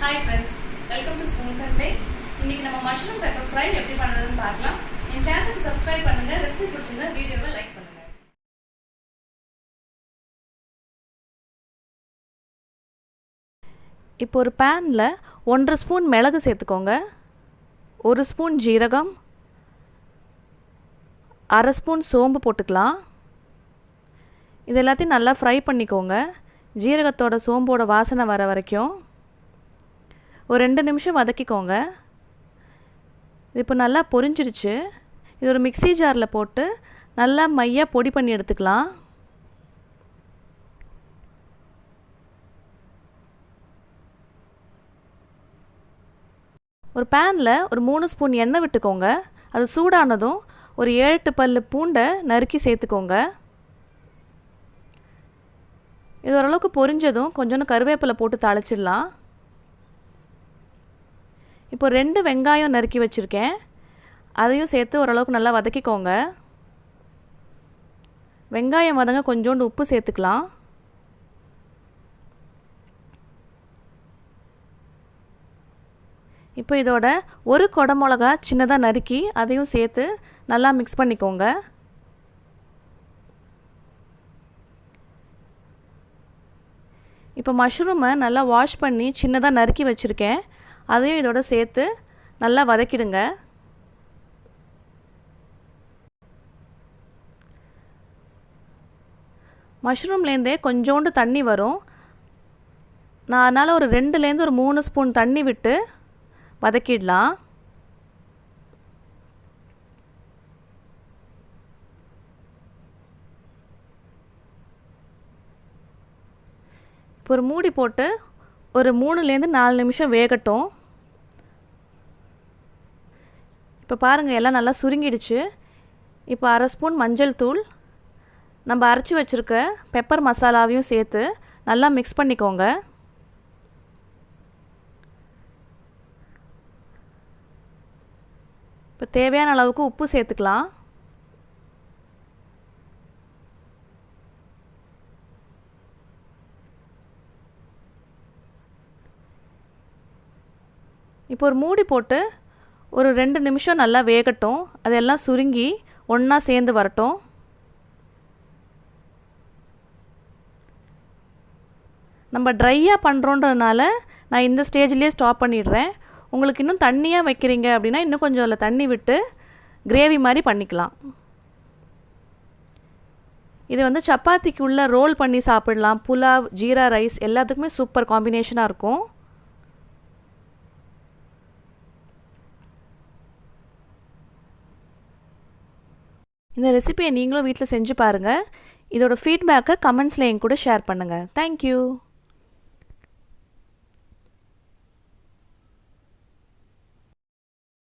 Hi friends, welcome to Spoons and Plates. இன்னைக்கு நம்ம mushroom pepper fry எப்படி பண்றதுன்னு பார்க்கலாம். என் சேனலுக்கு subscribe பண்ணுங்க, ரெசிபி பிடிச்சிருந்தா வீடியோவை லைக் பண்ணுங்க. இப்போ ஒரு பேனில் 1.5 ஸ்பூன் மிளகு சேர்த்துக்கோங்க, 1 ஸ்பூன் ஜீரகம், 1/2 ஸ்பூன் சோம்பு போட்டுக்கலாம். இது எல்லாத்தையும் நல்லா ஃப்ரை பண்ணிக்கோங்க, ஜீரகத்தோட சோம்போட வாசனை வர வரைக்கும் ஒரு 2 நிமிஷம் வதக்கிக்கோங்க. இது இப்போ நல்லா பொரிஞ்சிருச்சு. இது ஒரு மிக்ஸி ஜாரில் போட்டு நல்லா மையாக பொடி பண்ணி எடுத்துக்கலாம். ஒரு பேனில் ஒரு 3 ஸ்பூன் எண்ணெய் விட்டுக்கோங்க. அது சூடானதும் ஒரு 7-8 பல்லு பூண்டை நறுக்கி சேர்த்துக்கோங்க. இது ஓரளவுக்கு பொரிஞ்சதும் கொஞ்சோண்டு கருவேப்பிலை போட்டு தாளிச்சிடலாம். இப்போ 2 வெங்காயம் நறுக்கி வச்சுருக்கேன், அதையும் சேர்த்து ஓரளவுக்கு நல்லா வதக்கிக்கோங்க. வெங்காயம் வதங்க கொஞ்சோண்டு உப்பு சேர்த்துக்கலாம். இப்போ இதோட ஒரு குடமிளகா சின்னதாக நறுக்கி அதையும் சேர்த்து நல்லா மிக்ஸ் பண்ணிக்கோங்க. இப்போ மஷ்ரூமை நல்லா வாஷ் பண்ணி சின்னதாக நறுக்கி வச்சுருக்கேன், அதையும் இதோட சேர்த்து நல்லா வதக்கிடுங்க. மஷ்ரூம்லேருந்தே கொஞ்சோண்டு தண்ணி வரும். நான் அதனால் ஒரு 2லேருந்து ஒரு 3 ஸ்பூன் தண்ணி விட்டு வதக்கிடலாம். இப்போ ஒரு மூடி போட்டு ஒரு 3லேருந்து 4 நிமிஷம் வேகட்டும். இப்போ பாருங்கள், எல்லாம் நல்லா சுருங்கிடுச்சு. இப்போ 1/2 ஸ்பூன் மஞ்சள் தூள், நம்ம அரைச்சி வச்சுருக்க பெப்பர் மசாலாவையும் சேர்த்து நல்லா மிக்ஸ் பண்ணிக்கோங்க. இப்போ தேவையான அளவுக்கு உப்பு சேர்த்துக்கலாம். இப்போ ஒரு மூடி போட்டு ஒரு 2 நிமிஷம் நல்லா வேகட்டும். அதெல்லாம் சுருங்கி ஒன்றா சேர்ந்து வரட்டும். நம்ம ட்ரையாக பண்ணுறோன்றதுனால நான் இந்த ஸ்டேஜ்லேயே ஸ்டாப் பண்ணிடுறேன். உங்களுக்கு இன்னும் தண்ணியாக வைக்கிறீங்க அப்படின்னா இன்னும் கொஞ்சம் அதில் தண்ணி விட்டு கிரேவி மாதிரி பண்ணிக்கலாம். இது வந்து சப்பாத்திக்கு உள்ள ரோல் பண்ணி சாப்பிடலாம். புலாவ், ஜீரா ரைஸ் எல்லாத்துக்குமே சூப்பர் காம்பினேஷனாக இருக்கும். இந்த ரெசிபியை நீங்களும் வீட்டில் செஞ்சு பாருங்கள். இதோட ஃபீட்பேக்கை கமெண்ட்ஸில் என் கூட ஷேர் பண்ணுங்கள். தேங்க்யூ.